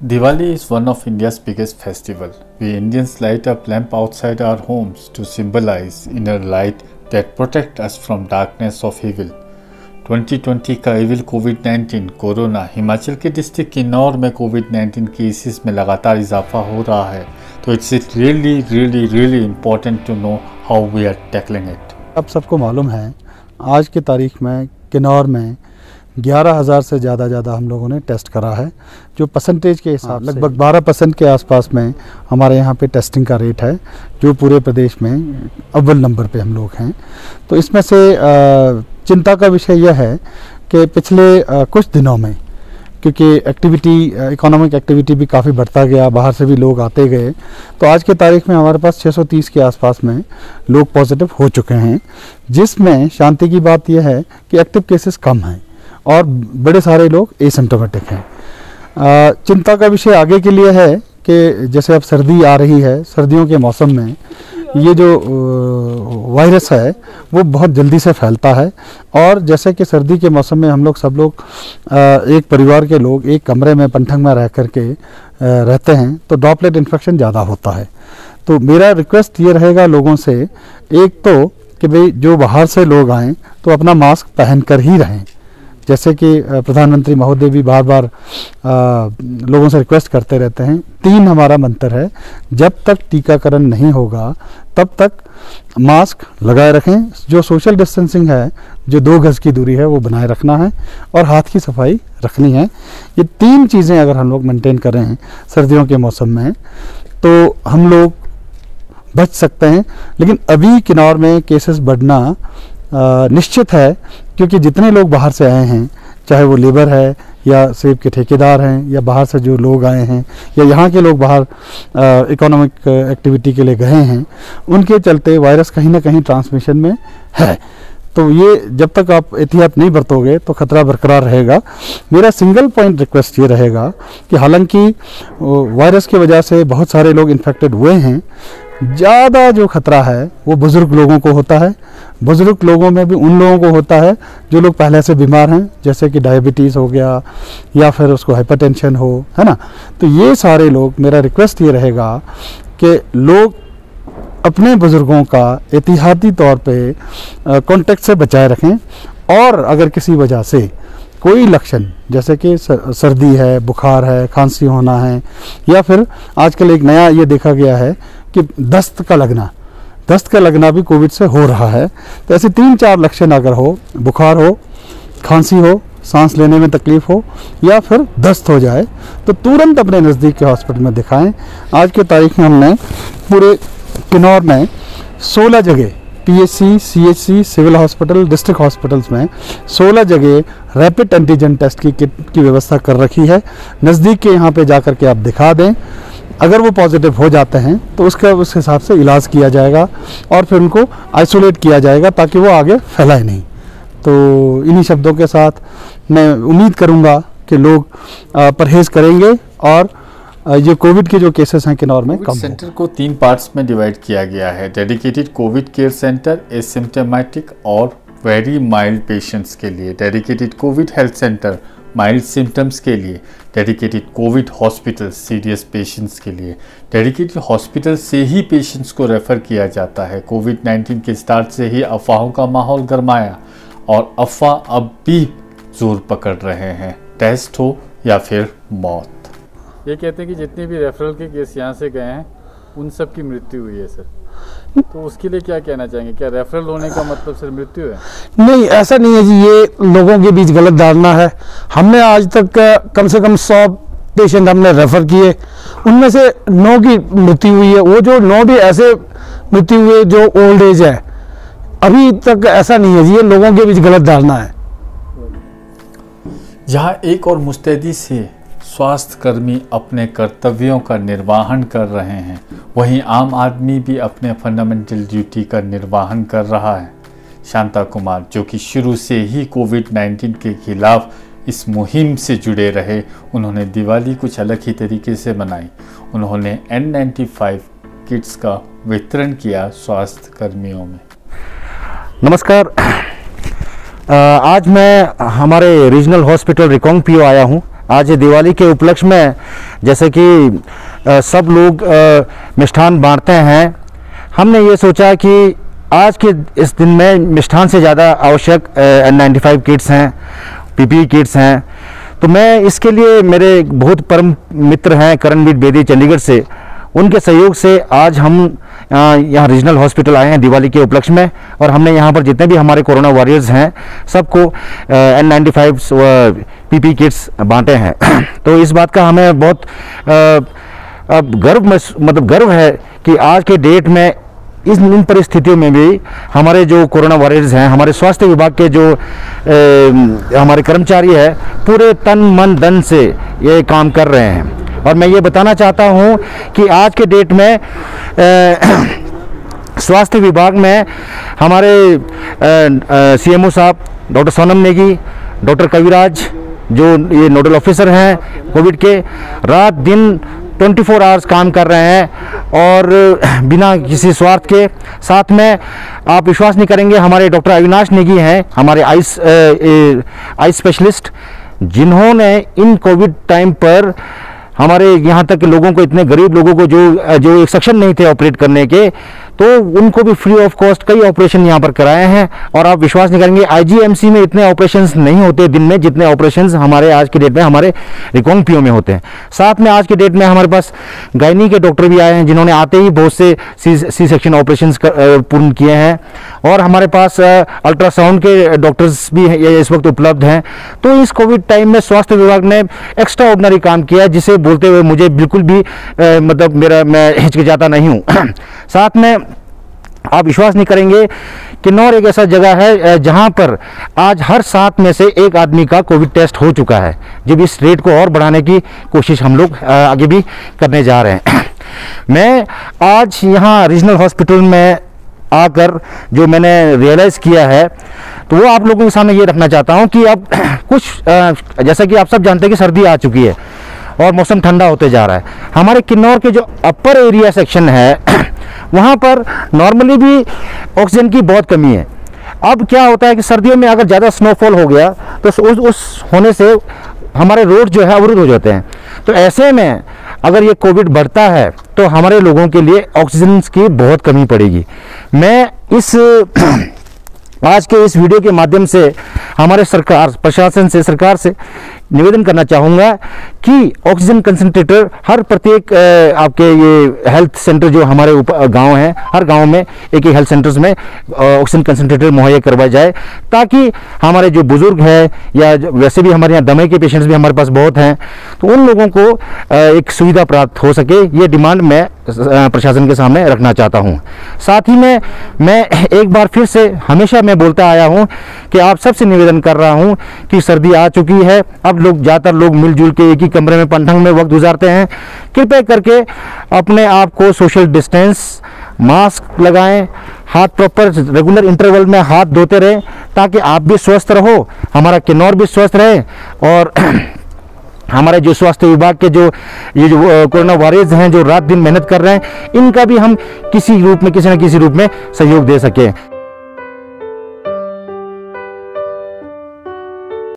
Diwali is one of India's biggest festivals. We Indians light up lamps outside our homes to symbolize inner light that protect us from darkness of evil. 2020 का evil कोविड-19 corona Himachal के district Kinnaur में कोविड-19 cases में लगातार इजाफा हो रहा है, तो it's really important to know how we are tackling it. अब सबको मालूम है आज की तारीख में किन्नौर में 11,000 से ज़्यादा हम लोगों ने टेस्ट करा है, जो परसेंटेज के हिसाब से लगभग 12% के आसपास में हमारे यहाँ पे टेस्टिंग का रेट है, जो पूरे प्रदेश में अव्वल नंबर पे हम लोग हैं। तो इसमें से चिंता का विषय यह है कि पिछले कुछ दिनों में क्योंकि इकोनॉमिक एक्टिविटी भी काफ़ी बढ़ता गया, बाहर से भी लोग आते गए, तो आज के तारीख में हमारे पास 630 के आसपास में लोग पॉजिटिव हो चुके हैं, जिसमें शांति की बात यह है कि एक्टिव केसेस कम हैं और बड़े सारे लोग एसिम्प्टोमेटिक हैं। चिंता का विषय आगे के लिए है कि जैसे अब सर्दी आ रही है, सर्दियों के मौसम में ये जो वायरस है वो बहुत जल्दी से फैलता है, और जैसे कि सर्दी के मौसम में हम लोग सब लोग एक परिवार के लोग एक कमरे में पंठंग में रह कर के रहते हैं, तो ड्रॉपलेट इन्फेक्शन ज़्यादा होता है। तो मेरा रिक्वेस्ट ये रहेगा लोगों से, एक तो कि भाई जो बाहर से लोग आएँ तो अपना मास्क पहन कर ही रहें, जैसे कि प्रधानमंत्री महोदय भी बार बार लोगों से रिक्वेस्ट करते रहते हैं। 3 हमारा मंत्र है, जब तक टीकाकरण नहीं होगा तब तक मास्क लगाए रखें, जो सोशल डिस्टेंसिंग है, जो 2 गज की दूरी है वो बनाए रखना है, और हाथ की सफाई रखनी है। ये 3 चीज़ें अगर हम लोग मेंटेन करें हैं सर्दियों के मौसम में तो हम लोग बच सकते हैं। लेकिन अभी किन्नौर में केसेस बढ़ना निश्चित है, क्योंकि जितने लोग बाहर से आए हैं, चाहे वो लेबर है या सेब के ठेकेदार हैं या बाहर से जो लोग आए हैं या यहाँ के लोग बाहर इकोनॉमिक एक्टिविटी के लिए गए हैं, उनके चलते वायरस कहीं ना कहीं ट्रांसमिशन में है। तो ये जब तक आप एहतियात नहीं बरतोगे तो खतरा बरकरार रहेगा। मेरा सिंगल पॉइंट रिक्वेस्ट ये रहेगा कि हालांकि वायरस की वजह से बहुत सारे लोग इन्फेक्टेड हुए हैं, ज़्यादा जो खतरा है वो बुज़ुर्ग लोगों को होता है। बुज़ुर्ग लोगों में भी उन लोगों को होता है जो लोग पहले से बीमार हैं, जैसे कि डायबिटीज़ हो गया या फिर उसको हाइपरटेंशन हो, है ना। तो ये सारे लोग, मेरा रिक्वेस्ट ये रहेगा कि लोग अपने बुज़ुर्गों का एहतियाती तौर पे कॉन्टेक्ट से बचाए रखें, और अगर किसी वजह से कोई लक्षण जैसे कि सर्दी है, बुखार है, खांसी होना है, या फिर आजकल एक नया ये देखा गया है कि दस्त का लगना भी कोविड से हो रहा है। तो ऐसे 3-4 लक्षण अगर हो, बुखार हो, खांसी हो, सांस लेने में तकलीफ हो या फिर दस्त हो जाए, तो तुरंत अपने नज़दीक के हॉस्पिटल में दिखाएं। आज के तारीख में हमने पूरे किन्नौर में 16 जगह PHC, CHC, civil hospital, district hospitals में 16 जगह रैपिड एंटीजन टेस्ट की किट की व्यवस्था कर रखी है। नज़दीक के यहाँ पे जाकर के आप दिखा दें, अगर वो पॉजिटिव हो जाते हैं तो उस हिसाब से इलाज किया जाएगा और फिर उनको आइसोलेट किया जाएगा ताकि वो आगे फैलाए नहीं। तो इन्हीं शब्दों के साथ मैं उम्मीद करूँगा कि लोग परहेज़ करेंगे और ये कोविड के जो केसेस हैं किन्नौर में कम। सेंटर को 3 पार्ट्स में डिवाइड किया गया है, dedicated Covid care centre, asymptomatic और वेरी माइल्ड पेशेंट्स के लिए, dedicated Covid health centre mild symptoms के लिए, dedicated Covid hospital serious patients के लिए। डेडिकेटेड हॉस्पिटल से ही पेशेंट्स को रेफ़र किया जाता है। कोविड-19 के स्टार्ट से ही अफवाहों का माहौल गरमाया और अफवाह अब भी जोर पकड़ रहे हैं, टेस्ट हो या फिर मौत। ये कहते हैं कि जितने भी रेफरल के केस यहाँ से गए हैं उन सब की मृत्यु हुई है सर, तो उसके लिए क्या कहना चाहेंगे? क्या रेफरल होने का मतलब सिर्फ मृत्यु है? नहीं, ऐसा नहीं है जी, ये लोगों के बीच गलत धारणा है। हमने आज तक कम से कम 100 पेशेंट हमने रेफर किए, उनमें से 9 की मृत्यु हुई है। वो जो 9 भी ऐसे मृत्यु हुए जो ओल्ड एज है, अभी तक ऐसा नहीं है जी, ये लोगों के बीच गलत धारणा है। जहाँ एक और मुस्तैदी से स्वास्थ्य कर्मी अपने कर्तव्यों का निर्वहन कर रहे हैं, वहीं आम आदमी भी अपने फंडामेंटल ड्यूटी का निर्वहन कर रहा है। शांता कुमार, जो कि शुरू से ही कोविड-19 के खिलाफ इस मुहिम से जुड़े रहे, उन्होंने दिवाली कुछ अलग ही तरीके से मनाई। उन्होंने N95 किट्स का वितरण किया स्वास्थ्य कर्मियों में। नमस्कार, आज मैं हमारे रीजनल हॉस्पिटल रिकांगपिओ आया हूँ, आज दिवाली के उपलक्ष्य में जैसे कि सब लोग मिष्ठान बांटते हैं, हमने ये सोचा कि आज के इस दिन में मिष्ठान से ज़्यादा आवश्यक N95 किट्स हैं, PPE किट्स हैं। तो मैं इसके लिए मेरे बहुत परम मित्र हैं करणवीर बेदी चंडीगढ़ से, उनके सहयोग से आज हम यहाँ रीजनल हॉस्पिटल आए हैं दिवाली के उपलक्ष्य में, और हमने यहाँ पर जितने भी हमारे कोरोना वॉरियर्स हैं सबको N95 PPE किट्स बांटे हैं। तो इस बात का हमें बहुत गर्व है कि आज के डेट में इन परिस्थितियों में भी हमारे जो कोरोना वॉरियर्स हैं, हमारे स्वास्थ्य विभाग के जो हमारे कर्मचारी हैं, पूरे तन मन धन से ये काम कर रहे हैं। और मैं ये बताना चाहता हूँ कि आज के डेट में स्वास्थ्य विभाग में हमारे CMO साहब डॉक्टर सोनम नेगी, डॉक्टर कविराज जो ये नोडल ऑफिसर हैं कोविड के, रात दिन 24 आवर्स काम कर रहे हैं और बिना किसी स्वार्थ के। साथ में आप विश्वास नहीं करेंगे, हमारे डॉक्टर अविनाश नेगी हैं, हमारे आइस स्पेशलिस्ट, जिन्होंने इन कोविड टाइम पर हमारे यहाँ तक के लोगों को, इतने गरीब लोगों को जो एक सक्षम नहीं थे ऑपरेट करने के, तो उनको भी फ्री ऑफ कॉस्ट कई ऑपरेशन यहाँ पर कराए हैं। और आप विश्वास नहीं करेंगे, IGMC में इतने ऑपरेशंस नहीं होते दिन में जितने ऑपरेशंस हमारे आज की डेट में हमारे रिकोंगपियो में होते हैं। साथ में आज की डेट में हमारे पास गायनी के डॉक्टर भी आए हैं, जिन्होंने आते ही बहुत से सी सेक्शन ऑपरेशंस पूर्ण किए हैं। और हमारे पास अल्ट्रासाउंड के डॉक्टर्स भी इस वक्त उपलब्ध हैं। तो इस कोविड टाइम में स्वास्थ्य विभाग ने एक्स्ट्रा ऑर्डिनरी काम किया, जिसे बोलते हुए मुझे बिल्कुल भी मैं हिचकिचाता नहीं हूँ। साथ में आप विश्वास नहीं करेंगे, किन्नौर एक ऐसा जगह है जहां पर आज हर 7 में से 1 आदमी का कोविड टेस्ट हो चुका है। जब इस रेट को और बढ़ाने की कोशिश हम लोग आगे भी करने जा रहे हैं। मैं आज यहाँ रीजनल हॉस्पिटल में आकर जो मैंने रियलाइज़ किया है, तो वो आप लोगों के सामने ये रखना चाहता हूँ कि अब कुछ जैसा कि आप सब जानते हैं कि सर्दी आ चुकी है और मौसम ठंडा होते जा रहा है। हमारे किन्नौर के जो अपर एरिया सेक्शन है वहाँ पर नॉर्मली भी ऑक्सीजन की बहुत कमी है। अब क्या होता है कि सर्दियों में अगर ज़्यादा स्नोफॉल हो गया तो उस होने से हमारे रोड जो है अवरुद्ध हो जाते हैं। तो ऐसे में अगर ये कोविड बढ़ता है तो हमारे लोगों के लिए ऑक्सीजन की बहुत कमी पड़ेगी। मैं आज के इस वीडियो के माध्यम से हमारे प्रशासन से, सरकार से निवेदन करना चाहूँगा कि ऑक्सीजन कंसंट्रेटर हर प्रत्येक आपके ये हेल्थ सेंटर जो हमारे गांव हैं, हर गांव में एक हेल्थ सेंटर्स में ऑक्सीजन कंसंट्रेटर मुहैया करवाया जाए, ताकि हमारे जो बुजुर्ग हैं या वैसे भी हमारे यहाँ दमे के पेशेंट्स भी हमारे पास बहुत हैं, तो उन लोगों को एक सुविधा प्राप्त हो सके। ये डिमांड मैं प्रशासन के सामने रखना चाहता हूँ। साथ ही में मैं एक बार फिर से हमेशा मैं बोलता आया हूँ कि आप सबसे निवेदन कर रहा हूँ कि सर्दी आ चुकी है, अब ज़्यादातर लोग मिलजुल के एक ही कमरे में पंठंग में वक्त गुजारते हैं। कृपया करके अपने आप को सोशल डिस्टेंस, मास्क लगाएं, हाथ प्रॉपर रेगुलर इंटरवल में हाथ धोते रहें, ताकि आप भी स्वस्थ रहो, हमारा किन्नौर भी स्वस्थ रहे, और हमारे जो स्वास्थ्य विभाग के जो कोरोना वॉरियर्स हैं जो रात दिन मेहनत कर रहे हैं, इनका भी हम किसी न किसी रूप में सहयोग दे सकें।